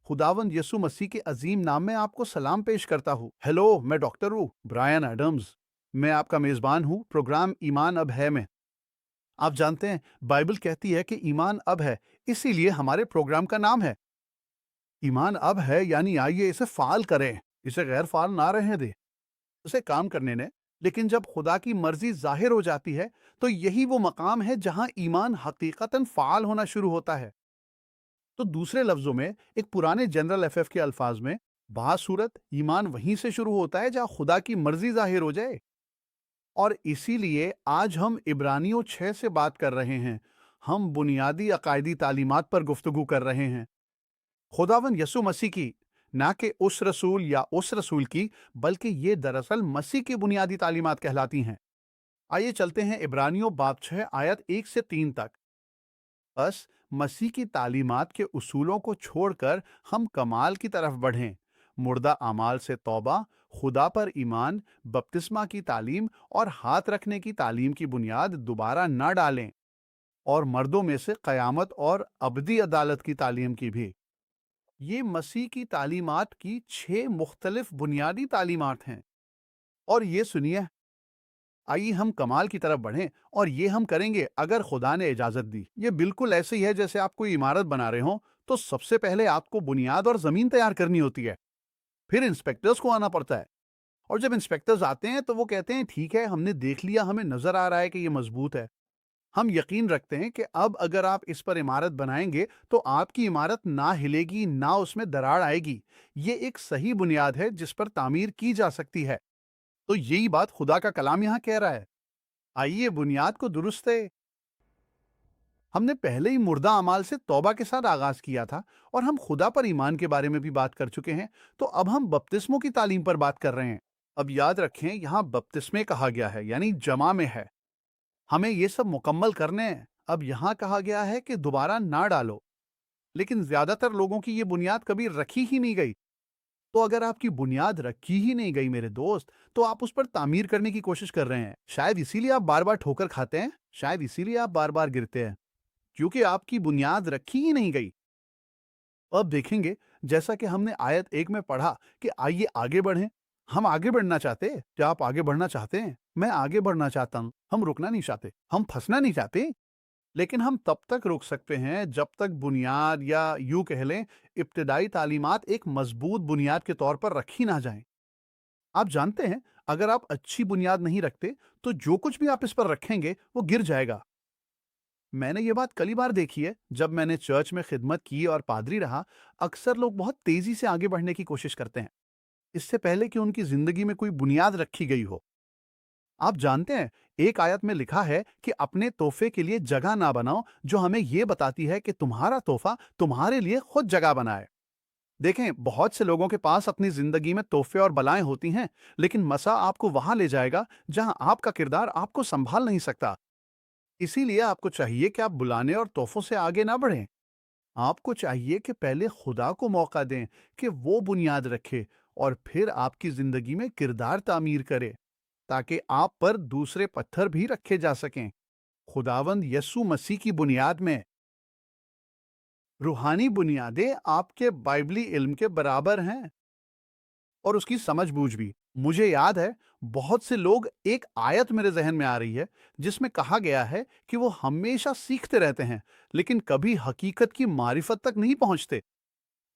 खुदावंद यसु मसीह के अजीम नाम में आपको सलाम पेश करता हूँ। हेलो, मैं डॉक्टर हूँ ब्रायन एडम्स। मैं आपका मेज़बान हूँ प्रोग्राम ईमान अब है में। आप जानते हैं, बाइबल कहती है कि ईमान अब है, इसीलिए हमारे प्रोग्राम का नाम है ईमान अब है, यानी आइए इसे फ़ाल करें, इसे गैर फ़ाल ना रहने दें, उसे काम करने दें। लेकिन जब खुदा की मर्ज़ी ज़ाहिर हो जाती है, तो यही वो मकाम है जहाँ ईमान हकीकतन फ़ाल होना शुरू होता है। तो दूसरे लफ्जों में, एक पुराने जनरल एफएफ के अल्फाज में, बासूरत ईमान वहीं से शुरू होता है जहाँ खुदा की मर्जी जाहिर हो जाए। और इसीलिए आज हम इब्रानियों 6 से बात कर रहे हैं। हम बुनियादी अकायदी तालीमात पर गुफ्तगू कर रहे हैं, खुदावन यसु मसीह की, ना कि उस रसूल या उस रसूल की, बल्कि ये दरअसल मसीह की बुनियादी तालीमात कहलाती हैं। आइए चलते हैं इब्रानियों बाब 6 आयत 1 से 3 तक। बस मसीह की तालीमात के उसूलों को छोड़कर हम कमाल की तरफ बढ़ें। मुर्दा अमाल से तौबा, खुदा पर ईमान, बपतिस्मा की तालीम और हाथ रखने की तालीम की बुनियाद दोबारा न डालें, और मर्दों में से क़यामत और अबदी अदालत की तालीम की भी। ये मसीह की तालीमात की 6 मुख्तलिफ बुनियादी तालीमात हैं। और ये सुनिए, आइए हम कमाल की तरफ बढ़ें, और ये हम करेंगे अगर खुदा ने इजाजत दी। ये बिल्कुल ऐसे ही है जैसे आप कोई इमारत बना रहे हो, तो सबसे पहले आपको बुनियाद और जमीन तैयार करनी होती है। फिर इंस्पेक्टर्स को आना पड़ता है, और जब इंस्पेक्टर्स आते हैं तो वो कहते हैं ठीक है, हमने देख लिया, हमें नजर आ रहा है कि ये मजबूत है। हम यकीन रखते हैं कि अब अगर आप इस पर इमारत बनाएंगे तो आपकी इमारत ना हिलेगी, ना उसमें दरार आएगी। ये एक सही बुनियाद है जिस पर तामीर की जा सकती है। तो यही बात खुदा का कलाम यहाँ कह रहा है। आइए बुनियाद को दुरुस्त है। हमने पहले ही मुर्दा अमाल से तौबा के साथ आगाज किया था, और हम खुदा पर ईमान के बारे में भी बात कर चुके हैं। तो अब हम बपतिस्मों की तालीम पर बात कर रहे हैं। अब याद रखें, यहाँ बपतिस्मे कहा गया है, यानी जमा में है। हमें ये सब मुकम्मल करने हैं। अब यहाँ कहा गया है कि दोबारा ना डालो, लेकिन ज्यादातर लोगों की ये बुनियाद कभी रखी ही नहीं गई। तो अगर आपकी बुनियाद रखी ही नहीं गई मेरे दोस्त, तो आप उस पर तामीर करने की कोशिश कर रहे हैं। शायद इसीलिए आप बार बार ठोकर खाते हैं, शायद इसीलिए आप बार बार गिरते हैं, क्योंकि आपकी बुनियाद रखी ही नहीं गई। अब देखेंगे, जैसा कि हमने आयत 1 में पढ़ा, कि आइए आगे बढ़ें। हम आगे बढ़ना चाहते हैं। क्या आप आगे बढ़ना चाहते हैं? मैं आगे बढ़ना चाहता हूं। हम रुकना नहीं चाहते, हम फंसना नहीं चाहते। लेकिन हम तब तक रुक सकते हैं जब तक बुनियाद, या यूं कह लें, इब्तिदाई तालीमात एक मजबूत बुनियाद के तौर पर रखी ना जाएं। आप जानते हैं, अगर आप अच्छी बुनियाद नहीं रखते, तो जो कुछ भी आप इस पर रखेंगे वो गिर जाएगा। मैंने ये बात कई बार देखी है। जब मैंने चर्च में खिदमत की और पादरी रहा, अक्सर लोग बहुत तेजी से आगे बढ़ने की कोशिश करते हैं, इससे पहले कि उनकी जिंदगी में कोई बुनियाद रखी गई हो। आप जानते हैं, एक आयत में लिखा है कि अपने तोहफे के लिए जगह ना बनाओ, जो हमें यह बताती है कि तुम्हारा तोहफा तुम्हारे लिए खुद जगह बनाए। देखें, बहुत से लोगों के पास अपनी जिंदगी में तोहफे और बलाएं होती हैं, लेकिन मसा आपको वहां ले जाएगा जहां आपका किरदार आपको संभाल नहीं सकता। इसीलिए आपको चाहिए कि आप बुलाने और तोहफों से आगे ना बढ़ें। आपको चाहिए कि पहले खुदा को मौका दें कि वो बुनियाद रखे, और फिर आपकी जिंदगी में किरदार तामीर करे, ताकि आप पर दूसरे पत्थर भी रखे जा सकें। खुदावंद यसु मसीह की बुनियाद में। रूहानी बुनियादें आपके बाइबली इल्म के बराबर हैं, और उसकी समझ-बूझ भी। मुझे याद है, बहुत से लोग, एक आयत मेरे ज़हन में आ रही है, जिसमें कहा गया है कि वो हमेशा सीखते रहते हैं, लेकिन कभी हकीकत की मारिफत तक नहीं पहुंचते।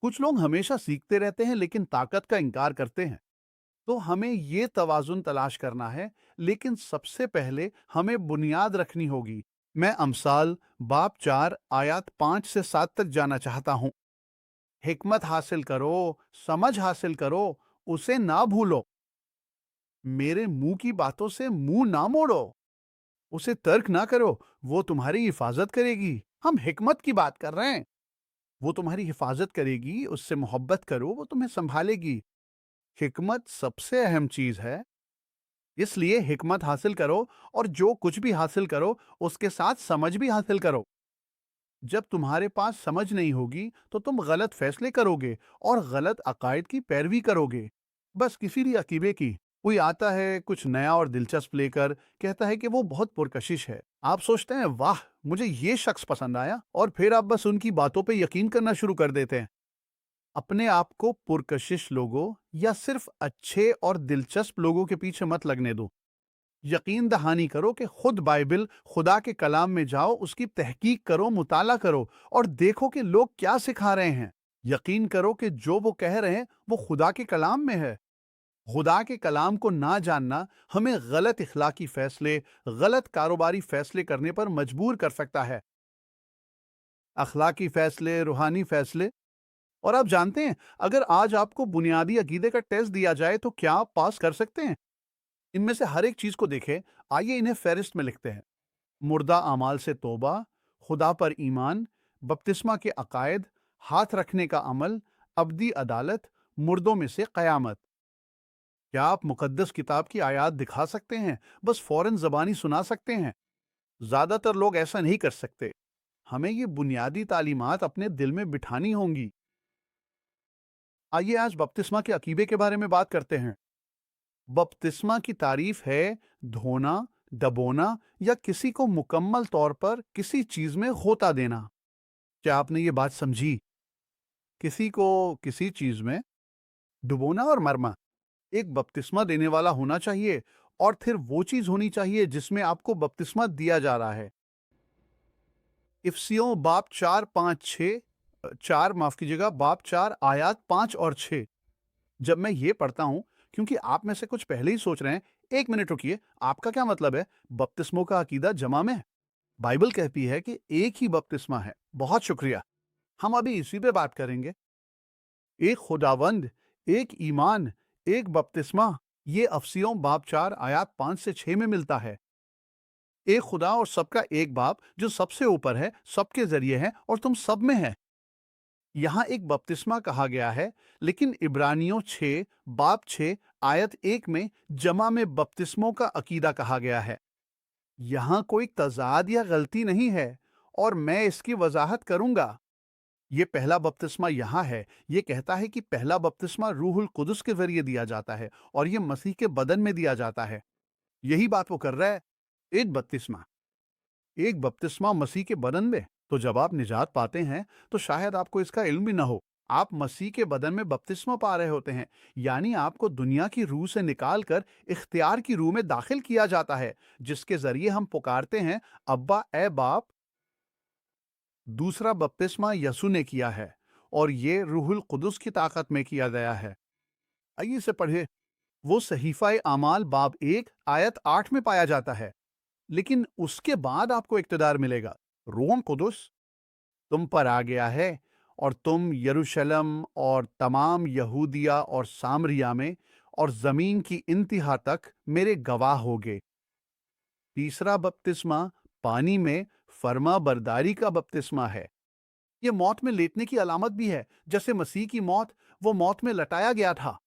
कुछ लोग हमेशा सीखते रहते हैं, लेकिन ताकत का इनकार करते हैं। तो हमें ये तवाज़ुन तलाश करना है, लेकिन सबसे पहले हमें बुनियाद रखनी होगी। मैं अमसाल बाब 4 आयत 5 से 7 तक जाना चाहता हूँ। हिकमत हासिल करो, समझ हासिल करो, उसे ना भूलो। मेरे मुंह की बातों से मुंह ना मोड़ो। उसे तर्क ना करो, वो तुम्हारी हिफाजत करेगी। हम हिकमत की बात कर रहे हैं। वो तुम्हारी हिफाजत करेगी, उससे मोहब्बत करो, वो तुम्हें संभालेगी। हिकमत सबसे अहम चीज है, इसलिए हिकमत हासिल करो, और जो कुछ भी हासिल करो उसके साथ समझ भी हासिल करो। जब तुम्हारे पास समझ नहीं होगी, तो तुम गलत फैसले करोगे और गलत अकायद की पैरवी करोगे, बस किसी भी अकीबे की। कोई आता है कुछ नया और दिलचस्प लेकर, कहता है कि वो बहुत पुरकशिश है। आप सोचते हैं वाह, मुझे ये शख्स पसंद आया, और फिर आप बस उनकी बातों पे यकीन करना शुरू कर देते हैं। अपने आप को पुरकशिश लोगों या सिर्फ अच्छे और दिलचस्प लोगों के पीछे मत लगने दो। यकीन दहानी करो कि खुद बाइबल, खुदा के कलाम में जाओ, उसकी तहकीक करो, मुताला करो और देखो कि लोग क्या सिखा रहे हैं। यकीन करो कि जो वो कह रहे हैं वो खुदा के कलाम में है। खुदा के कलाम को ना जानना हमें गलत इखलाकी फैसले, गलत कारोबारी फैसले करने पर मजबूर कर सकता है। अखलाकी फैसले, रूहानी फैसले। और आप जानते हैं, अगर आज आपको बुनियादी अकीदे का टेस्ट दिया जाए तो क्या आप पास कर सकते हैं? इनमें से हर एक चीज को देखें। आइए इन्हें फेरिस्त में लिखते हैं। मुर्दा अमाल से तौबा, खुदा पर ईमान, बपतिस्मा के अकायद, हाथ रखने का अमल, अब्दी अदालत, मुर्दों में से कयामत। क्या आप मुकद्दस किताब की आयत दिखा सकते हैं? बस फौरन जबानी सुना सकते हैं? ज्यादातर लोग ऐसा नहीं कर सकते। हमें ये बुनियादी तालीमात अपने दिल में बिठानी होंगी। आइए आज बपतिस्मा के अकीबे के बारे में बात करते हैं। बपतिस्मा की तारीफ है धोना, डबोना या किसी को मुकम्मल तौर पर किसी चीज में गोता देना। क्या आपने ये बात समझी? किसी को किसी चीज में डुबोना और मरना। एक बपतिस्मा देने वाला होना चाहिए और फिर वो चीज होनी चाहिए जिसमें आपको बपतिस्मा दिया जा रहा है। इफसियों बाप 4, 5, 6, 4 माफ कीजिएगा, बाप 4 आयात 5 और 6। जब मैं ये पढ़ता हूं, क्योंकि आप में से कुछ पहले ही सोच रहे हैं, एक मिनट रुकिए, आपका क्या मतलब है? बपतिस्मों का अकीदा जमा में है? बाइबल कहती है कि एक ही बपतिस्मा है। बहुत शुक्रिया, हम अभी इसी पे बात करेंगे। एक खुदावंद, एक ईमान, एक बपतिस्मा। ये अफसियों बाप 4 आयात 5 से 6 में मिलता है। एक खुदा और सबका एक बाप जो सबसे ऊपर है, सबके जरिए है और तुम सब में है। यहाँ एक बपतिस्मा कहा गया है, लेकिन इब्रानियों 6 बाप 6 आयत 1 में जमा में बपतिस्मों का अकीदा कहा गया है। यहाँ कोई तजाद या गलती नहीं है और मैं इसकी वजाहत करूंगा। ये पहला बपतिस्मा यहाँ है। ये कहता है कि पहला बपतिस्मा रूहुल कुदस के जरिए दिया जाता है और ये मसीह के बदन में दिया जाता है। यही बात वो कर रहा है। एक बपतिस्मा मसीह के बदन में। तो जब आप निजात पाते हैं तो शायद आपको इसका इल्म भी ना हो। आप मसीह के बदन में बपतिस्मा पा रहे होते हैं, यानी आपको दुनिया की रूह से निकालकर इख्तियार की रूह में दाखिल किया जाता है, जिसके जरिए हम पुकारते हैं, अब्बा ए बाप। दूसरा बपतिस्मा यसु ने किया है और ये रूहुल कुदस की ताकत में किया गया है। आइए इसे पढ़िए। वो सहीफा आमाल बाब 1 आयत 8 में पाया जाता है। लेकिन उसके बाद आपको इक्तदार मिलेगा। रोम कुदस तुम पर आ गया है और तुम यरूशलेम और तमाम यहूदिया और सामरिया में और जमीन की इंतहा तक मेरे गवाह होगे। तीसरा बपतिस्मा पानी में फर्मा बरदारी का बपतिस्मा है। ये मौत में लेटने की अलामत भी है। जैसे मसीह की मौत, वो मौत में लटाया गया था।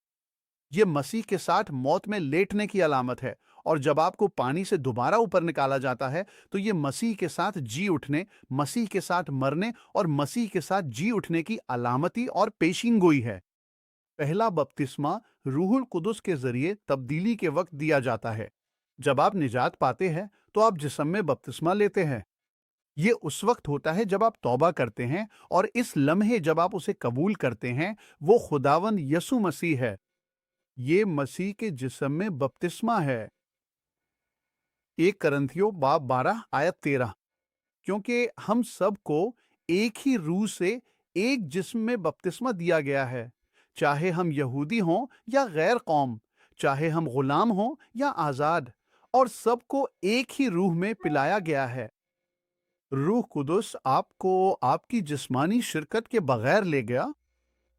ये मसीह के साथ मौत में लेटने की अलामत है। और जब आपको पानी से दोबारा ऊपर निकाला जाता है तो ये मसीह के साथ जी उठने, मसीह के साथ मरने और मसीह के साथ जी उठने की अलामती और पेशिंगोई है। पहला बपतिस्मा रूहुल कुदस के जरिए तब्दीली के वक्त दिया जाता है। जब आप निजात पाते हैं तो आप जिस्म में बपतिस्मा लेते हैं। ये उस वक्त होता है जब आप तौबा करते हैं और इस लम्हे जब आप उसे कबूल करते हैं, वो खुदावंद यसु मसीह है। ये मसीह के जिस्म में बपतिस्मा है। 1 करंथियों बाब 12 आयत 13। क्योंकि हम सबको एक ही रूह से एक जिस्म में बपतिस्मा दिया गया है, चाहे हम यहूदी हों या गैर कौम, चाहे हम गुलाम हों या आजाद, और सबको एक ही रूह में पिलाया गया है। रूह कुदस आपको आपकी जिस्मानी शिरकत के बगैर ले गया।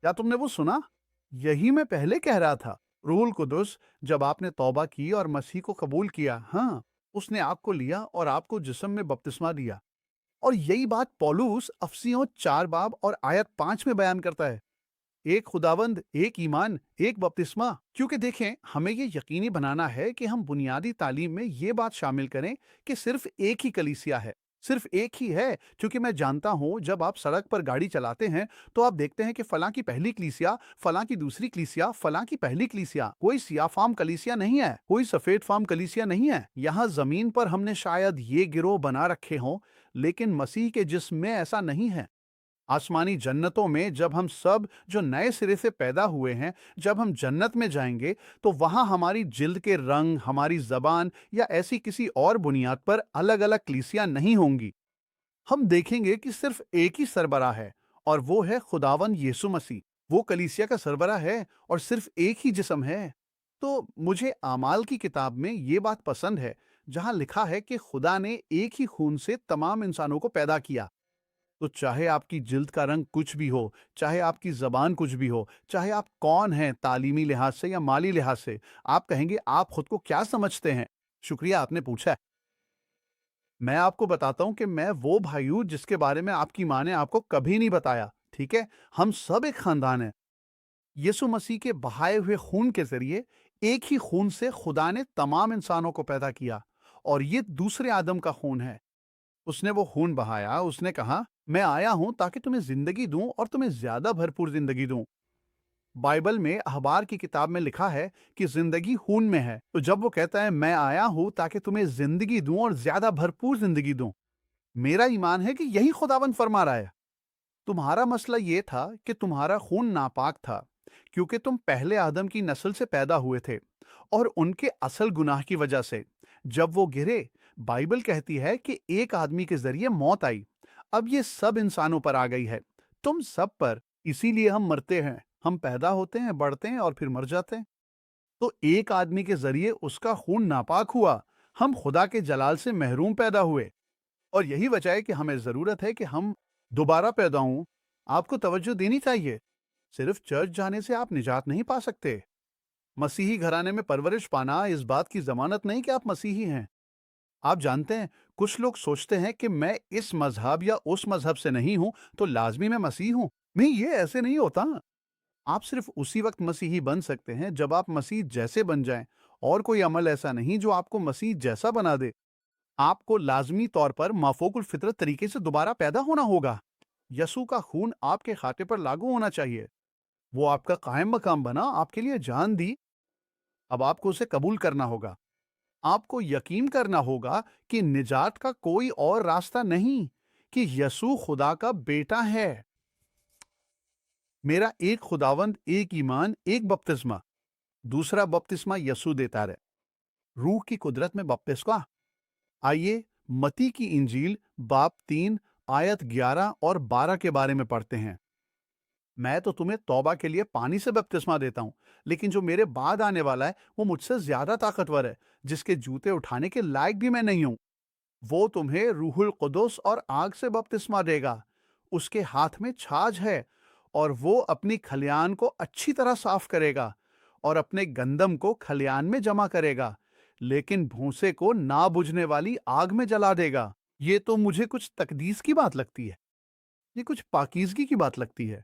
क्या तुमने वो सुना? यही मैं पहले कह रहा था। रूहुल कुदस, जब आपने तौबा की और मसीह को कबूल किया, हाँ, उसने आपको लिया और आपको जिस्म में बपतिस्मा दिया। और यही बात पौलुस अफसियों 4 बाब और आयत 5 में बयान करता है। एक खुदावंद, एक ईमान, एक बपतिस्मा। क्योंकि देखें, हमें ये यकीनी बनाना है कि हम बुनियादी तालीम में ये बात शामिल करें कि सिर्फ एक ही कलीसिया है, सिर्फ एक ही है। क्योंकि मैं जानता हूं, जब आप सड़क पर गाड़ी चलाते हैं तो आप देखते हैं कि फलां की पहली कलीसिया, फलां की दूसरी कलीसिया, फलां की पहली कलीसिया। कोई सिया फार्म कलीसिया नहीं है, कोई सफेद फार्म कलीसिया नहीं है। यहाँ जमीन पर हमने शायद ये गिरोह बना रखे हों, लेकिन मसीह के जिस्म में ऐसा नहीं है। आसमानी जन्नतों में जब हम सब जो नए सिरे से पैदा हुए हैं, जब हम जन्नत में जाएंगे, तो वहां हमारी जिल्द के रंग, हमारी जबान या ऐसी किसी और बुनियाद पर अलग अलग कलीसियां नहीं होंगी। हम देखेंगे कि सिर्फ एक ही सरबराह है, और वो है खुदावन यीशु मसीह। वो कलीसिया का सरबराह है और सिर्फ एक ही जिस्म है। तो मुझे आमाल की किताब में ये बात पसंद है, जहां लिखा है कि खुदा ने एक ही खून से तमाम इंसानों को पैदा किया। तो चाहे आपकी जिल्द का रंग कुछ भी हो, चाहे आपकी जबान कुछ भी हो, चाहे आप कौन हैं तालीमी लिहाज से या माली लिहाज से, आप कहेंगे आप खुद को क्या समझते हैं? शुक्रिया आपने पूछा है। मैं आपको बताता हूं कि मैं वो भाई हूं जिसके बारे में आपकी माँ ने आपको कभी नहीं बताया। ठीक है, हम सब एक खानदान है। यीशु मसीह के बहाए हुए खून के जरिए एक ही खून से खुदा ने तमाम इंसानों को पैदा किया, और ये दूसरे आदम का खून है। उसने वो खून बहाया, उसने कहा, मैं आया हूं ताकि तुम्हें जिंदगी दूं और तुम्हें ज्यादा भरपूर जिंदगी दूं। बाइबल में अखबार की किताब में लिखा है कि जिंदगी खून में है। तो जब वो कहता है मैं आया हूं ताकि तुम्हें जिंदगी दूं और ज्यादा भरपूर जिंदगी दूं, मेरा ईमान है कि यही खुदावन फरमा रहा है। तुम्हारा मसला ये था कि तुम्हारा खून नापाक था, क्योंकि तुम पहले आदम की नस्ल से पैदा हुए थे, और उनके असल गुनाह की वजह से जब वो गिरे, बाइबल कहती है कि एक आदमी के जरिए मौत आई। अब ये सब इंसानों पर आ गई है, तुम सब पर। इसीलिए हम मरते हैं, हम पैदा होते हैं, बढ़ते हैं और फिर मर जाते हैं। तो एक आदमी के जरिए उसका खून नापाक हुआ, हम खुदा के जलाल से महरूम पैदा हुए। और यही वजह है कि हमें जरूरत है कि हम दोबारा पैदा हों। आपको तवज्जो देनी चाहिए। सिर्फ चर्च जाने से आप निजात नहीं पा सकते। मसीही घराने में परवरिश पाना इस बात की जमानत नहीं कि आप मसीही हैं। आप जानते हैं, कुछ लोग सोचते हैं कि मैं इस मजहब या उस मजहब से नहीं हूं तो लाजमी मैं मसीह हूं। नहीं, ये ऐसे नहीं होता। आप सिर्फ उसी वक्त मसीही बन सकते हैं जब आप मसीह जैसे बन जाएं, और कोई अमल ऐसा नहीं जो आपको मसीह जैसा बना दे। आपको लाजमी तौर पर माफोकुल फितरत तरीके से दोबारा पैदा होना होगा। यसू का खून आपके खाते पर लागू होना चाहिए। वो आपका कायम मकाम बना, आपके लिए जान दी। अब आपको उसे कबूल करना होगा। आपको यकीन करना होगा कि निजात का कोई और रास्ता नहीं, कि यसू खुदा का बेटा है। मेरा एक खुदावंद, एक ईमान, एक बपतिस्मा। दूसरा बपतिस्मा यसू देता है, रूह की कुदरत में बपतिस्मा। आइए मती की इंजील बाब 3 आयत 11 और 12 के बारे में पढ़ते हैं। मैं तो तुम्हें तौबा के लिए पानी से बपतिस्मा देता हूँ, लेकिन जो मेरे बाद आने वाला है वो मुझसे ज्यादा ताकतवर है, जिसके जूते उठाने के लायक भी मैं नहीं हूँ। वो तुम्हें रूहुल कुदुस और आग से बपतिस्मा देगा। उसके हाथ में छाछ है, और वो अपनी खलियान को अच्छी तरह साफ करेगा और अपने गंदम को खलियान में जमा करेगा, लेकिन भूसे को ना बुझने वाली आग में जला देगा। ये तो मुझे कुछ तकदीस की बात लगती है, ये कुछ पाकीज़गी की बात लगती है।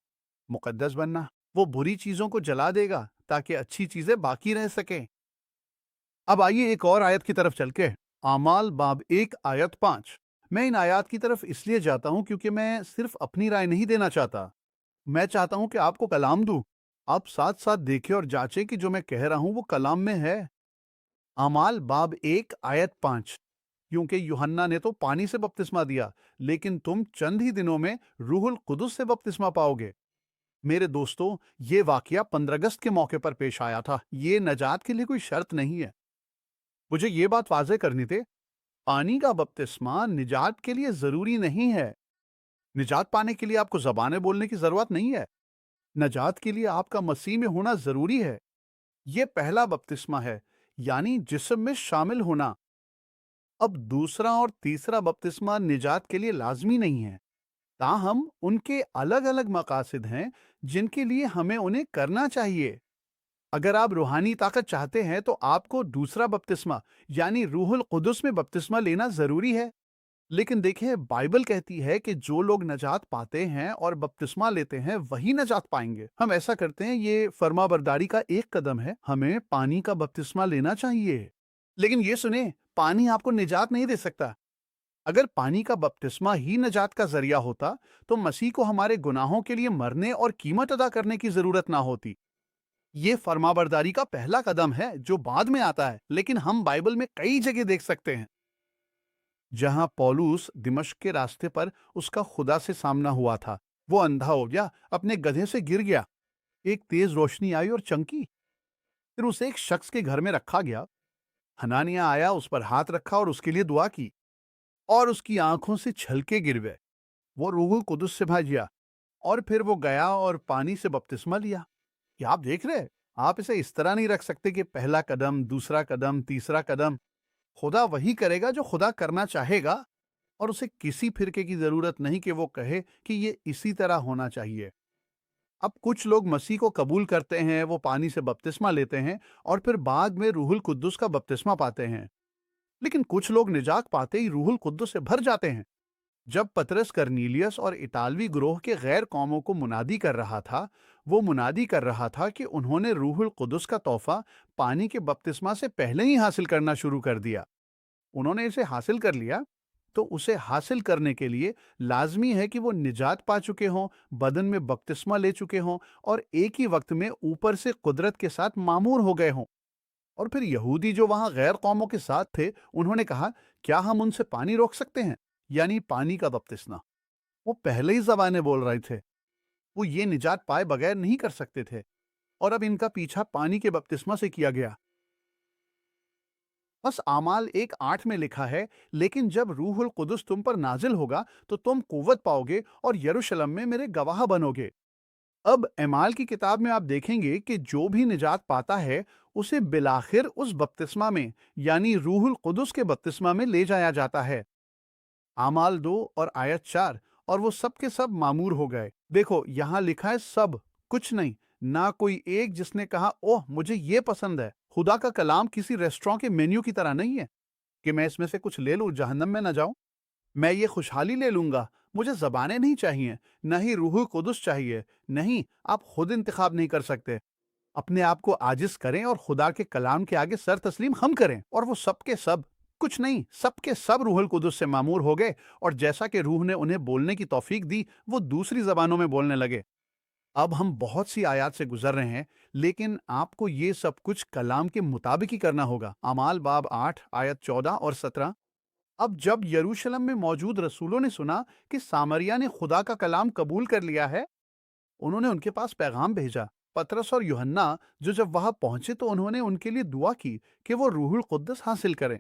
मुकद्दस बनना, वो बुरी चीजों को जला देगा ताकि अच्छी चीजें बाकी रह सकें। अब आइए एक और आयत की तरफ चल के, आमाल बाब 1 आयत 5। मैं इन आयत की तरफ इसलिए जाता हूं क्योंकि मैं सिर्फ अपनी राय नहीं देना चाहता। मैं चाहता हूं कि आपको कलाम दूं। आप साथ साथ देखें और जांचें कि जो मैं कह रहा हूं वो कलाम में है। आमाल बाब 1 आयत 5। क्योंकि यूहन्ना ने तो पानी से बपतिस्मा दिया, लेकिन तुम चंद ही दिनों में रूहुल कुदुस से बपतिस्मा पाओगे। मेरे दोस्तों, ये वाकया 15 अगस्त के मौके पर पेश आया था। ये नजात के लिए कोई शर्त नहीं है। मुझे ये बात वाज़ेह करनी थी, पानी का बपतिस्मा निजात के लिए जरूरी नहीं है। निजात पाने के लिए आपको ज़बानें बोलने की जरूरत नहीं है। नजात के लिए आपका मसीह में होना जरूरी है। ये पहला बपतिस्मा है, यानी जिस्म में शामिल होना। अब दूसरा और तीसरा बपतिस्मा निजात के लिए लाजमी नहीं है। ताहम उनके अलग अलग मकासद हैं जिनके लिए हमें उन्हें करना चाहिए। अगर आप रूहानी ताकत चाहते हैं तो आपको दूसरा बपतिस्मा यानी रूहुल कुदुस में बपतिस्मा लेना जरूरी है। लेकिन देखिए, बाइबल कहती है कि जो लोग नजात पाते हैं और बपतिस्मा लेते हैं वही नजात पाएंगे। हम ऐसा करते हैं, ये फर्माबरदारी का एक कदम है। हमें पानी का बपतिस्मा लेना चाहिए। लेकिन ये सुने, पानी आपको निजात नहीं दे सकता। अगर पानी का बपतिस्मा ही नजात का जरिया होता तो मसीह को हमारे गुनाहों के लिए मरने और कीमत अदा करने की जरूरत ना होती। ये फर्माबरदारी का पहला कदम है जो बाद में आता है, लेकिन हम बाइबल में कई जगह देख सकते हैं जहां पौलुस दिमश्क के रास्ते पर उसका खुदा से सामना हुआ था। वो अंधा हो गया, अपने गधे से गिर गया। एक तेज रोशनी आई और चमकी। फिर उसे एक शख्स के घर में रखा गया। हनानिया आया, उस पर हाथ रखा और उसके लिए दुआ की, और उसकी आंखों से छलके गिर गए। वो रूहुल कुदस से भाजिया, और फिर वो गया और पानी से बपतिस्मा लिया। क्या आप देख रहे हैं? आप इसे इस तरह नहीं रख सकते कि पहला कदम, दूसरा कदम, तीसरा कदम। खुदा वही करेगा जो खुदा करना चाहेगा, और उसे किसी फिरके की जरूरत नहीं कि वो कहे कि ये इसी तरह होना चाहिए। अब कुछ लोग मसीह को कबूल करते हैं, वो पानी से बपतिस्मा लेते हैं और फिर बाद में रूहुल कुद्दुस का बपतिस्मा पाते हैं। लेकिन कुछ लोग निजात पाते ही रूहुल कुद्दुस से भर जाते हैं। जब पतरस करनीलियस और इतालवी ग्रोह के गैर कौमों को मुनादी कर रहा था, वो मुनादी कर रहा था कि उन्होंने रूहुल कुद्दुस का तोहफा पानी के बपतिस्मा से पहले ही हासिल करना शुरू कर दिया। उन्होंने इसे हासिल कर लिया, तो उसे हासिल करने के लिए लाजमी है कि वो निजात पा चुके हों, बदन में बपतिस्मा ले चुके हों और एक ही वक्त में ऊपर से कुदरत के साथ मामूर हो गए हों। और फिर यहूदी जो वहां गैर कौमों के साथ थे, उन्होंने कहा, क्या हम उनसे पानी रोक सकते हैं, यानी पानी का बपतिस्मा। वो पहले ही ज़बानें बोल रहे थे, वो ये निजात पाए बगैर नहीं कर सकते थे, और अब इनका पीछा पानी के बपतिस्मा से किया गया। बस आमाल 1:8 में लिखा है, लेकिन जब रूहुल कुदुस तुम पर नाजिल होगा तो तुम कुव्वत पाओगे और यरूशलेम में मेरे गवाह बनोगे। अब एमाल की किताब में आप देखेंगे कि जो भी निजात पाता है, उसे बिलाखिर उस बपतिस्मा में, यानी रूहुल कुदुस के बपतिस्मा में ले जाया जाता है। आमाल 2 और आयत 4, और वो सब के सब मामूर हो गए। देखो यहाँ लिखा है सब, कुछ नहीं, ना कोई एक जिसने कहा ओह मुझे ये पसंद है। खुदा का कलाम किसी रेस्टोरेंट के मेन्यू की तरह नहीं है कि मैं इसमें से कुछ ले लूं, जहन्नम में ना जाऊं। मैं ये खुशहाली ले लूंगा, मुझे जबानें नहीं चाहिए, न ही रूह कुदस चाहिए। नहीं, आप खुद इंतखाब नहीं कर सकते। अपने आप को आजिज करें और खुदा के कलाम के आगे सर तस्लीम हम करें, और वो सब के सब, कुछ नहीं, सब के सब रूहुल कुदस से मामूर हो गए, और जैसा कि रूह ने उन्हें बोलने की तौफीक दी, वो दूसरी जबानों में बोलने लगे। अब हम बहुत सी आयात से गुजर रहे हैं, लेकिन आपको ये सब कुछ कलाम के मुताबिक ही करना होगा। अमाल बाब 8 आयत 14 और 17। अब जब यरूशलेम में मौजूद रसूलों ने सुना कि सामरिया ने खुदा का कलाम कबूल कर लिया है, उन्होंने उनके पास पैगाम भेजा। पतरस और यूहन्ना जो जब वहां पहुंचे तो उन्होंने उनके लिए दुआ की कि वो रूहुल कुद्दस हासिल करें,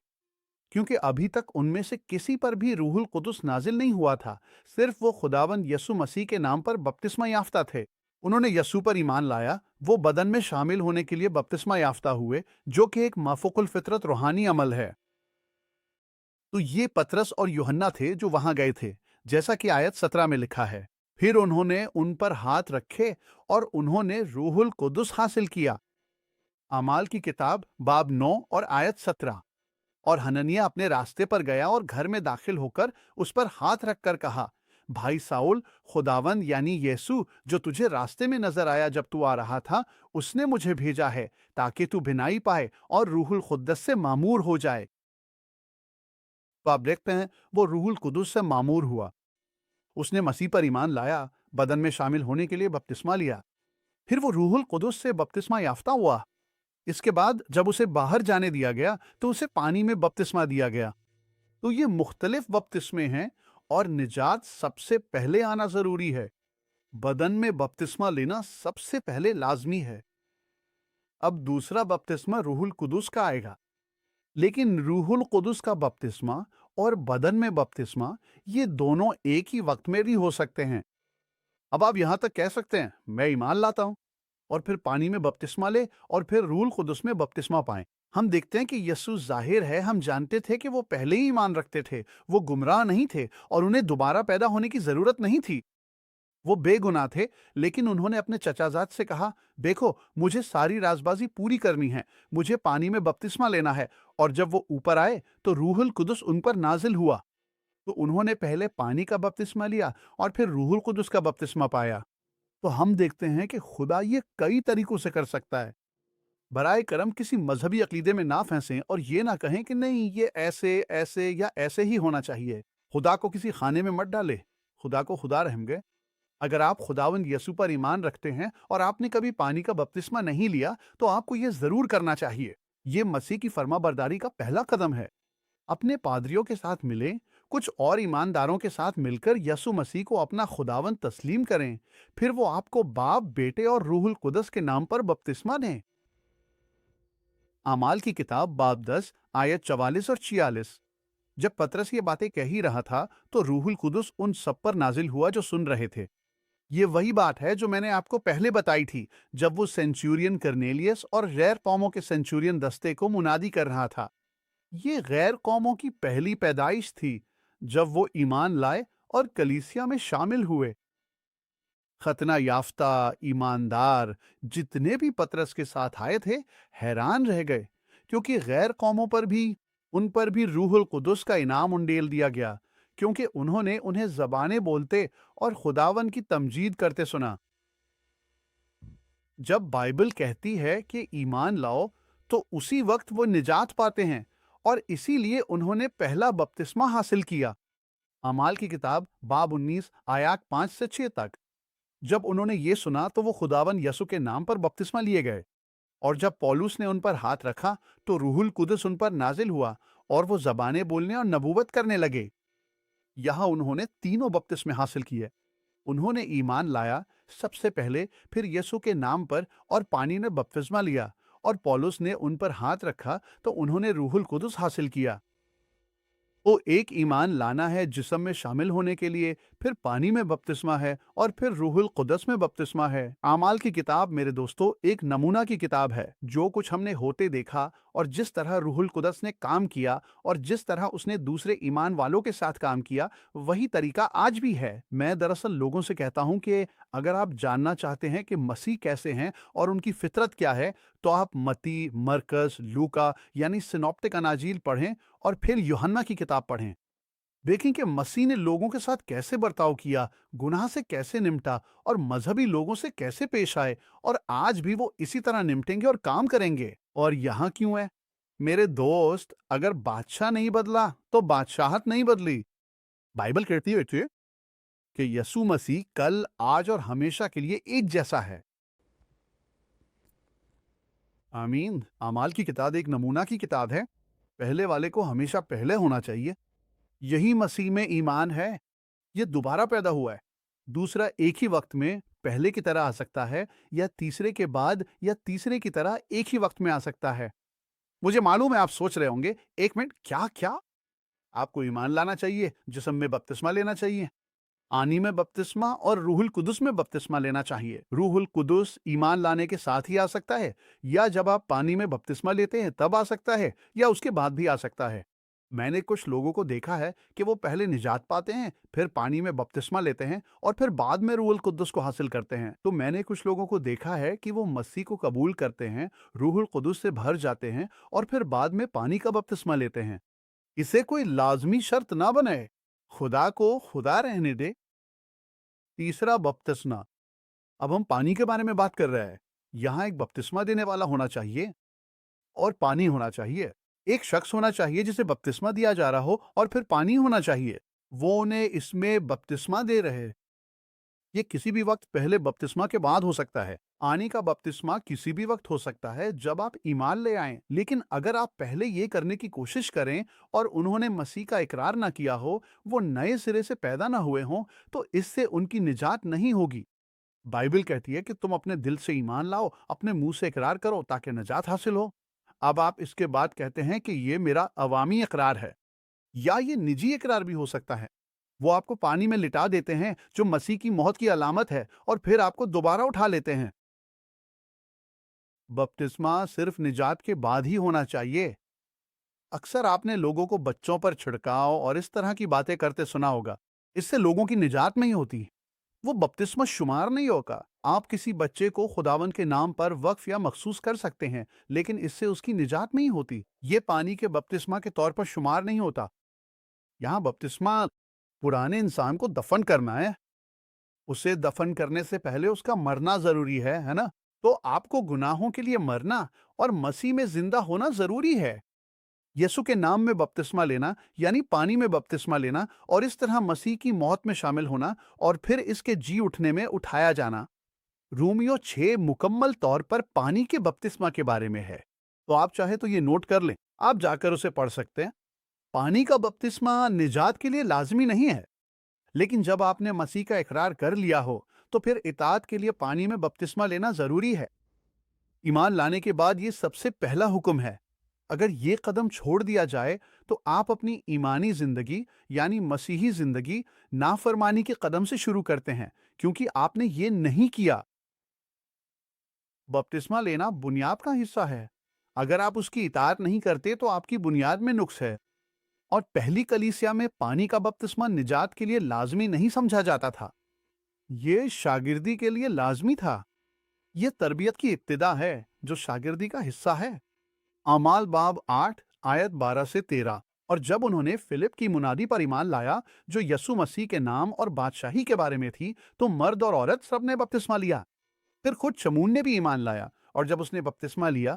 क्योंकि अभी तक उनमें से किसी पर भी रूहुल कुद्दस नाजिल नहीं हुआ था। सिर्फ वो खुदावंद यसु मसीह के नाम पर बपतिस्मा याफ्ता थे। उन्होंने यसू पर ईमान लाया, वो बदन में शामिल होने के लिए बपतिस्मा याफ्ता हुए, जो कि एक माफुकुल फितरत रूहानी अमल है। तो ये पतरस और यूहन्ना थे जो वहां गए थे, जैसा कि आयत 17 में लिखा है। फिर उन्होंने उन पर हाथ रखे और उन्होंने रूहुल कुदस हासिल किया। अमाल की किताब बाब 9 और आयत 17। और हननिया अपने रास्ते पर गया और घर में दाखिल होकर उस पर हाथ रखकर कहा, भाई साउल, खुदावंद यानी यीशु जो तुझे रास्ते में नजर आया जब तू आ रहा था, उसने मुझे भेजा है ताकि तू भिनाई पाए और रूहुल कुद्दस से मामूर हो जाए। तो आप देखते हैं, वो रूहुल कुदस से मामूर हुआ। उसने मसीह पर ईमान लाया, बदन में शामिल होने के लिए बपतिस्मा लिया। फिर वो रूहुल कुदस से बपतिस्मा याफ्ता हुआ। इसके बाद जब उसे बाहर जाने दिया गया तो उसे पानी में बपतिस्मा दिया गया। तो ये मुख्तलिफ बपतिस्मे हैं, और निजात सबसे पहले आना जरूरी है। बदन में बपतिस्मा लेना सबसे पहले लाजमी है। अब दूसरा बपतिस्मा रूहुल कुदस का आएगा। लेकिन रूहुल कुदस का बपतिस्मा और बदन में बपतिस्मा, ये दोनों एक ही वक्त में भी हो सकते हैं। अब आप यहां तक कह सकते हैं, मैं ईमान लाता हूं, और फिर पानी में बपतिस्मा ले और फिर रूहुल कुदस में बपतिस्मा पाएं। हम देखते हैं कि यीशु, जाहिर है हम जानते थे कि वो पहले ही ईमान रखते थे, वो गुमराह नहीं थे और उन्हें दोबारा पैदा होने की जरूरत नहीं थी। वो बेगुनाह थे, लेकिन उन्होंने अपने चचाजाद से कहा, देखो मुझे सारी राजबाजी पूरी करनी है, मुझे पानी में बपतिस्मा लेना है। और जब वो ऊपर आए तो रूहुल कुदस उन पर नाजिल हुआ। तो उन्होंने पहले पानी का बपतिस्मा लिया और फिर रूहुल कुदस का बपतिस्मा पाया। तो हम देखते हैं कि खुदा ये कई तरीकों से कर सकता है। बराए करम किसी मजहबी अकीदे में ना फंसें और ये ना कहें कि नहीं, ये ऐसे ऐसे या ऐसे ही होना चाहिए। खुदा को किसी खाने में मत डाले, खुदा को खुदा रहम गए। अगर आप खुदावंद यसु पर ईमान रखते हैं और आपने कभी पानी का बपतिस्मा नहीं लिया, तो आपको ये जरूर करना चाहिए। ये मसीह की फर्माबरदारी का पहला कदम है। अपने पादरियों के साथ मिलें, کچھ اور ایمانداروں کے ساتھ مل کر یسوع مسیح کو اپنا خداوند تسلیم کریں، پھر وہ آپ کو باپ، بیٹے اور روح القدس کے نام پر بپتسمہ دیں۔ اعمال کی کتاب باب 10 آیت 44 اور 46۔ جب پترس یہ باتیں کہہ ہی رہا تھا تو روح القدس ان سب پر نازل ہوا جو سن رہے تھے۔ یہ وہی بات ہے جو میں نے آپ کو پہلے بتائی تھی جب وہ سینچورین کرنیلیس اور غیر قوموں کے سینچورین دستے کو منادی کر رہا تھا۔ یہ غیر قوموں کی پہلی پیدائش تھی جب وہ ایمان لائے اور کلیسیا میں شامل ہوئے۔ ختنہ یافتہ ایماندار جتنے بھی پترس کے ساتھ آئے تھے حیران رہ گئے، کیونکہ غیر قوموں پر بھی ان پر بھی روح القدس کا انعام انڈیل دیا گیا، کیونکہ انہوں نے انہیں زبانیں بولتے اور خداون کی تمجید کرتے سنا۔ جب بائبل کہتی ہے کہ ایمان لاؤ تو اسی وقت وہ نجات پاتے ہیں، اور اسی لیے انہوں نے پہلا بپتسمہ حاصل کیا۔ اعمال کی کتاب باب 19 آیات 5 سے 6 تک۔ جب انہوں نے یہ سنا تو وہ خداون یسوع کے نام پر بپتسمہ لیے گئے، اور جب پولس نے ان پر ہاتھ رکھا تو روح القدس ان پر نازل ہوا اور وہ زبانیں بولنے اور نبوت کرنے لگے۔ یہاں انہوں نے تینوں بپتسمے حاصل کیے۔ انہوں نے ایمان لایا سب سے پہلے، پھر یسوع کے نام پر اور پانی میں بپتسمہ لیا، اور پولس نے ان پر ہاتھ رکھا تو انہوں نے روح القدس حاصل کیا۔ تو ایک ایمان لانا ہے جسم میں شامل ہونے کے لیے، پھر پانی میں بپتسمہ ہے، اور پھر روح القدس میں بپتسمہ ہے۔ اعمال کی کتاب میرے دوستو ایک نمونہ کی کتاب ہے۔ جو کچھ ہم نے ہوتے دیکھا اور جس طرح روح القدس نے کام کیا اور جس طرح اس نے دوسرے ایمان والوں کے ساتھ کام کیا، وہی طریقہ آج بھی ہے۔ میں دراصل لوگوں سے کہتا ہوں کہ اگر آپ جاننا چاہتے ہیں کہ مسیح کیسے ہیں اور ان کی فطرت کیا ہے، تو آپ متی، مرکز، لوکا یعنی سنوپٹک اناجیل پڑھیں اور پھر یوحنا کی کتاب پڑھیں۔ دیکھیں کہ مسیح نے لوگوں کے ساتھ کیسے برتاؤ کیا، گناہ سے کیسے نمٹا اور مذہبی لوگوں سے کیسے پیش آئے، اور آج بھی وہ اسی طرح نمٹیں گے اور کام کریں گے۔ اور یہاں کیوں ہے؟ میرے دوست، اگر بادشاہ نہیں بدلا تو بادشاہت نہیں بدلی۔ بائبل کہتی ہے کہ یسوع مسیح کل، آج اور ہمیشہ کے لیے ایک جیسا ہے۔ آمین۔ اعمال کی کتاب ایک نمونہ کی کتاب ہے۔ پہلے والے کو ہمیشہ پہلے ہونا چاہیے۔ یہی مسیح میں ایمان ہے۔ یہ دوبارہ پیدا ہوا ہے۔ دوسرا ایک ہی وقت میں پہلے کی طرح آ سکتا ہے، یا تیسرے کے بعد یا تیسرے کی طرح ایک ہی وقت میں آ سکتا ہے۔ مجھے معلوم ہے آپ سوچ رہے ہوں گے، ایک منٹ، کیا؟ آپ کو ایمان لانا چاہیے، جسم میں بپتسمہ لینا چاہیے، آنی میں بپتسمہ اور روح القدس میں بپتسمہ لینا چاہیے۔ روح القدس ایمان لانے کے ساتھ ہی آ سکتا ہے، یا جب آپ پانی میں بپتسمہ لیتے ہیں تب آ سکتا ہے، یا اس کے بعد بھی آ سکتا ہے۔ میں نے کچھ لوگوں کو دیکھا ہے کہ وہ پہلے نجات پاتے ہیں، پھر پانی میں بپتسمہ لیتے ہیں، اور پھر بعد میں روح القدس کو حاصل کرتے ہیں۔ تو میں نے کچھ لوگوں کو دیکھا ہے کہ وہ مسیح کو قبول کرتے ہیں، روح القدس سے بھر جاتے ہیں، اور پھر بعد میں پانی کا بپتسمہ لیتے ہیں۔ اسے کوئی لازمی شرط نہ بنائے، خدا کو خدا رہنے دے۔ تیسرا بپتسمہ۔ اب ہم پانی کے بارے میں بات کر رہے ہیں۔ یہاں ایک بپتسمہ دینے والا ہونا چاہیے اور پانی ہونا چاہیے۔ ایک شخص ہونا چاہیے جسے بپتسمہ دیا جا رہا ہو، اور پھر پانی ہونا چاہیے۔ وہ انہیں اس میں بپتسمہ دے رہے۔ یہ کسی بھی وقت پہلے بپتسمہ کے بعد ہو سکتا ہے۔ آنی کا بپتسمہ کسی بھی وقت ہو سکتا ہے جب آپ ایمان لے آئیں، لیکن اگر آپ پہلے یہ کرنے کی کوشش کریں اور انہوں نے مسیح کا اقرار نہ کیا ہو، وہ نئے سرے سے پیدا نہ ہوئے ہوں، تو اس سے ان کی نجات نہیں ہوگی۔ بائبل کہتی ہے کہ تم اپنے دل سے ایمان لاؤ، اپنے منہ سے اقرار کرو تاکہ نجات حاصل ہو۔ اب آپ اس کے بعد کہتے ہیں کہ یہ میرا عوامی اقرار ہے، یا یہ نجی اقرار بھی ہو سکتا ہے۔ وہ آپ کو پانی میں لٹا دیتے ہیں، جو مسیح کی موت کی علامت ہے، اور پھر آپ کو دوبارہ اٹھا لیتے ہیں۔ بپتسمہ صرف نجات کے بعد ہی ہونا چاہیے۔ اکثر آپ نے لوگوں کو بچوں پر چھڑکاؤ اور اس طرح کی باتیں کرتے سنا ہوگا۔ اس سے لوگوں کی نجات نہیں ہوتی۔ وہ بپتسمہ شمار نہیں ہوگا۔ آپ کسی بچے کو خداوند کے نام پر وقف یا مخصوص کر سکتے ہیں، لیکن اس سے اس کی نجات نہیں ہوتی۔ یہ پانی کے بپتسمہ کے طور پر شمار نہیں ہوتا۔ یہاں بپتسمہ پرانے انسان کو دفن کرنا ہے۔ اسے دفن کرنے سے پہلے اس کا مرنا ضروری ہے نا؟ تو آپ کو گناہوں کے لیے مرنا اور مسیح میں زندہ ہونا ضروری ہے۔ یسوع کے نام میں بپتسمہ لینا یعنی پانی میں بپتسمہ لینا، اور اس طرح مسیح کی موت میں شامل ہونا اور پھر اس کے جی اٹھنے میں اٹھایا جانا۔ رومیو 6 مکمل طور پر پانی کے بپتسمہ کے بارے میں ہے۔ تو آپ چاہے تو یہ نوٹ کر لیں، آپ جا کر اسے پڑھ سکتے ہیں۔ پانی کا بپتسمہ نجات کے لیے لازمی نہیں ہے، لیکن جب آپ نے مسیح کا اقرار کر لیا ہو تو پھر اطاعت کے لیے پانی میں بپتسمہ لینا ضروری ہے۔ ایمان لانے کے بعد یہ سب سے پہلا حکم ہے۔ اگر یہ قدم چھوڑ دیا جائے تو آپ اپنی ایمانی زندگی یعنی مسیحی زندگی نافرمانی کے قدم سے شروع کرتے ہیں، کیونکہ آپ نے یہ نہیں کیا۔ بپتسمہ لینا بنیاد کا حصہ ہے۔ اگر آپ اس کی اطاعت نہیں کرتے تو آپ کی بنیاد میں نقص ہے۔ اور پہلی کلیسیا میں پانی کا بپتسمہ نجات کے لیے لازمی نہیں سمجھا جاتا تھا، یہ شاگردی کے لیے لازمی تھا۔ یہ تربیت کی ابتدا ہے جو شاگردی کا حصہ ہے۔ اعمال باب 8 آیت 12 سے 13۔ اور جب انہوں نے فلپ کی منادی پر ایمان لایا جو یسوع مسیح کے نام اور بادشاہی کے بارے میں تھی، تو مرد اور عورت سب نے بپتسمہ لیا۔ پھر خود شمون نے بھی ایمان لایا، اور جب اس نے بپتسمہ لیا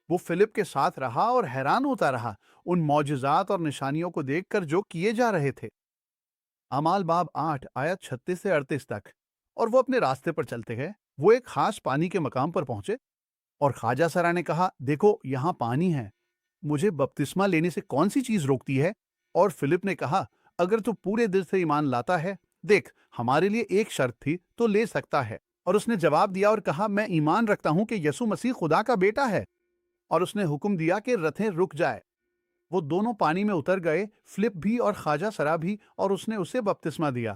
وہ فلپ کے ساتھ رہا اور حیران ہوتا رہا ان معجزات اور نشانیوں کو دیکھ کر جو کیے جا رہے تھے۔ اعمال باب 8 آیت 36 سے 38 تک۔ اور وہ اپنے راستے پر چلتے گئے، وہ ایک خاص پانی کے مقام پر پہنچے، اور خواجہ سرا نے کہا، دیکھو یہاں پانی ہے، مجھے بپتسمہ لینے سے کون سی چیز روکتی ہے؟ اور فلپ نے کہا، اگر تو پورے دل سے ایمان لاتا ہے، دیکھ ہمارے لیے ایک شرط تھی تو لے سکتا ہے۔ اور اس نے جواب دیا اور کہا، میں ایمان رکھتا ہوں کہ یسوع مسیح خدا کا بیٹا ہے۔ اور اس نے حکم دیا کہ رتھیں رک جائے۔ وہ دونوں پانی میں اتر گئے، فلپ بھی اور خواجہ سرا بھی، اور اس نے اسے بپتسمہ دیا۔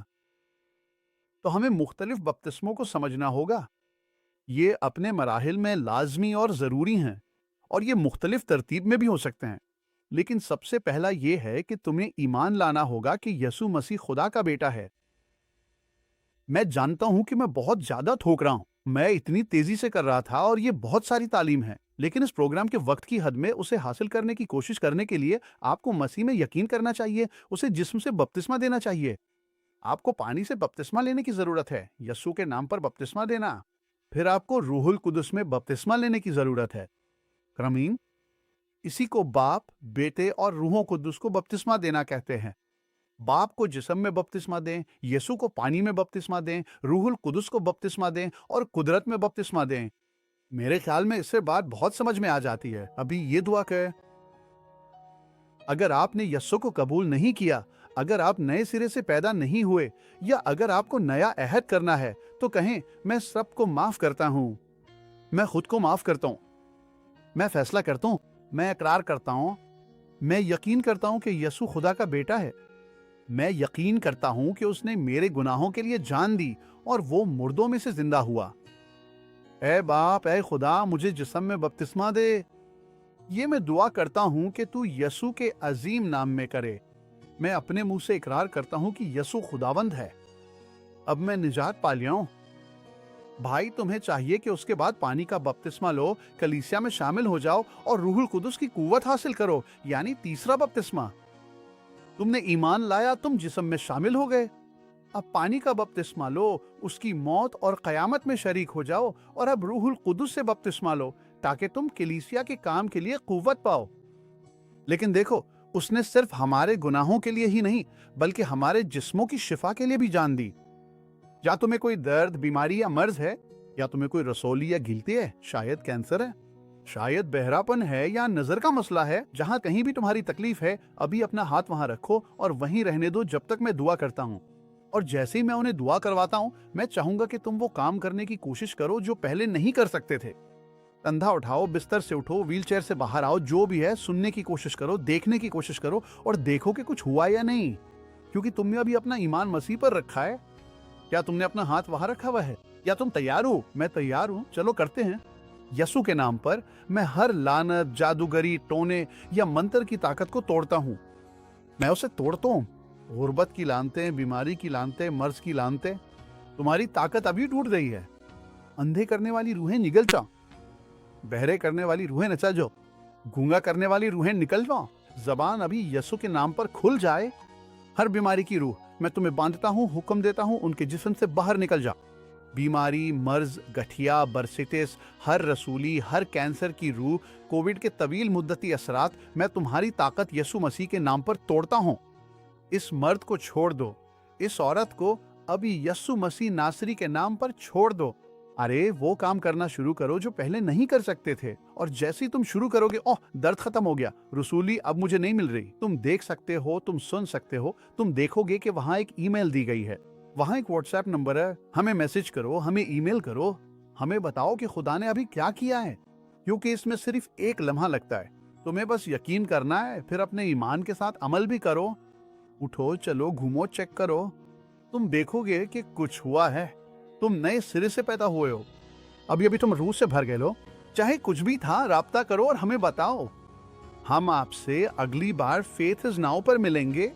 تو ہمیں مختلف بپتسموں کو سمجھنا ہوگا۔ یہ اپنے مراحل میں لازمی اور ضروری ہیں، اور یہ مختلف ترتیب میں بھی ہو سکتے ہیں، لیکن سب سے پہلا یہ ہے کہ تمہیں ایمان لانا ہوگا کہ یسوع مسیح خدا کا بیٹا ہے۔ میں جانتا ہوں کہ میں بہت زیادہ ٹھوک رہا ہوں، میں اتنی تیزی سے کر رہا تھا، اور یہ بہت ساری تعلیم ہے، لیکن اس پروگرام کے وقت کی حد میں اسے حاصل کرنے کی کوشش کرنے کے لیے آپ کو مسیح میں یقین کرنا چاہیے، اسے جسم سے بپتسمہ دینا چاہیے۔ آپ کو پانی سے بپتسمہ لینے کی ضرورت ہے، یسوع کے نام پر بپتسمہ دینا۔ پھر آپ کو روح القدس میں بپتسمہ لینے کی ضرورت ہے۔ کرامین، اسی کو باپ، بیٹے اور روح القدس کو بپتسمہ دینا کہتے ہیں۔ باپ کو جسم میں بپتسمہ دیں، یسوع کو پانی میں بپتسمہ دیں، روح القدس کو بپتسمہ دیں، اور قدرت میں بپتسمہ دیں۔ میرے خیال میں اس سے بات بہت سمجھ میں آ جاتی ہے۔ ابھی یہ دعا کریں، اگر آپ نے یسوع کو قبول نہیں کیا، اگر آپ نئے سرے سے پیدا نہیں ہوئے، یا اگر آپ کو نیا عہد کرنا ہے، تو کہیں، میں سب کو معاف کرتا ہوں، میں خود کو معاف کرتا ہوں، میں فیصلہ کرتا ہوں، میں اقرار کرتا ہوں، میں یقین کرتا ہوں کہ یسوع خدا کا بیٹا ہے، میں یقین کرتا ہوں کہ اس نے میرے گناہوں کے لیے جان دی اور وہ مردوں میں سے زندہ ہوا۔ اے باپ، اے خدا، مجھے جسم میں بپتسمہ دے۔ یہ میں دعا کرتا ہوں کہ تو یسوع کے عظیم نام میں کرے۔ میں اپنے منہ سے اقرار کرتا ہوں کہ یسوع خداوند ہے۔ اب میں نجات پا لیا ہوں۔ بھائی، تمہیں چاہیے کہ اس کے بعد پانی کا بپتسمہ لو، کلیسیا میں شامل ہو جاؤ اور روح القدس کی قوت حاصل کرو، یعنی تیسرا بپتسمہ۔ تم نے ایمان لایا، تم جسم میں شامل ہو گئے۔ اب پانی کا بپتسمہ لو، اس کی موت اور قیامت میں شریک ہو جاؤ، اور اب روح القدس سے بپتسمہ لو تاکہ تم کلیسیا کے کام کے لیے قوت پاؤ۔ لیکن دیکھو، اس نے صرف ہمارے گناہوں کے لیے ہی نہیں بلکہ ہمارے جسموں کی شفا کے لیے بھی جان دی۔ یا تمہیں کوئی درد، بیماری یا مرض ہے، یا تمہیں کوئی رسولی یا گلٹی ہے، شاید کینسر ہے، شاید بہراپن ہے، یا نظر کا مسئلہ ہے، جہاں کہیں بھی تمہاری تکلیف ہے، ابھی اپنا ہاتھ وہاں رکھو اور وہیں رہنے دو جب تک میں دعا کرتا ہوں۔ اور جیسے ہی میں انہیں دعا کرواتا ہوں، میں چاہوں گا کہ تم وہ کام کرنے کی کوشش کرو جو پہلے نہیں کر سکتے تھے۔ کندھا اٹھاؤ، بستر سے اٹھو، ویل چیئر سے باہر آؤ، جو بھی ہے سننے کی کوشش کرو، دیکھنے کی کوشش کرو، اور دیکھو کہ کچھ ہوا یا نہیں، کیونکہ تم نے ابھی اپنا ایمان مسیح پر رکھا ہے۔ کیا تم نے اپنا ہاتھ وہاں رکھا ہوا ہے؟ یا تم تیار ہو؟ میں تیار ہوں، چلو کرتے ہیں۔ یسوع کے نام پر میں ہر لعنت، جادوگری، ٹونے یا منتر کی طاقت کو توڑتا ہوں۔ میں اسے توڑتا ہوں۔ غربت کی لعنتیں، بیماری کی لعنتیں، مرض کی لعنتیں، تمہاری طاقت ابھی ٹوٹ رہی ہے۔ اندھے کرنے والی روحیں نکل جاؤ، بہرے کرنے والی روحیں نچا جاؤ، گونگا کرنے والی روحیں نکل جاؤ، زبان ابھی یسوع کے نام پر کھل جائے۔ ہر بیماری کی روح میں تمہیں باندھتا ہوں، حکم دیتا ہوں، ان کے جسم سے باہر نکل جاؤ۔ بیماری، مرض، گٹھیا، برسٹس، ہر رسولی، ہر کینسر کی روح، کووڈ کے طویل مدتی اثرات، میں تمہاری طاقت یسوع مسیح کے نام پر توڑتا ہوں۔ اس مرد کو چھوڑ دو، اس عورت کو ابھی یسوع مسیح ناصری کے نام پر چھوڑ دو۔ अरे वो काम करना शुरू करो जो पहले नहीं कर सकते थे, और जैसे ही तुम शुरू करोगे, ओह दर्द खत्म हो गया, रसूली अब मुझे नहीं मिल रही, तुम देख सकते हो, तुम सुन सकते हो, तुम देखोगे कि वहां एक ईमेल दी गई है, वहां एक व्हाट्सएप नंबर है, हमें मैसेज करो, हमें ईमेल करो, हमें बताओ कि खुदा ने अभी क्या किया है, क्योंकि इसमें सिर्फ एक लम्हा लगता है। तुम्हें बस यकीन करना है, फिर अपने ईमान के साथ अमल भी करो। उठो, चलो, घूमो, चेक करो, तुम देखोगे कि कुछ हुआ है। तुम नए सिरे से पैदा हुए हो। अभी अभी तुम रूह से भर गए हो। चाहे कुछ भी था, राब्ता करो और हमें बताओ। हम आपसे अगली बार फेथ इज नाउ पर मिलेंगे।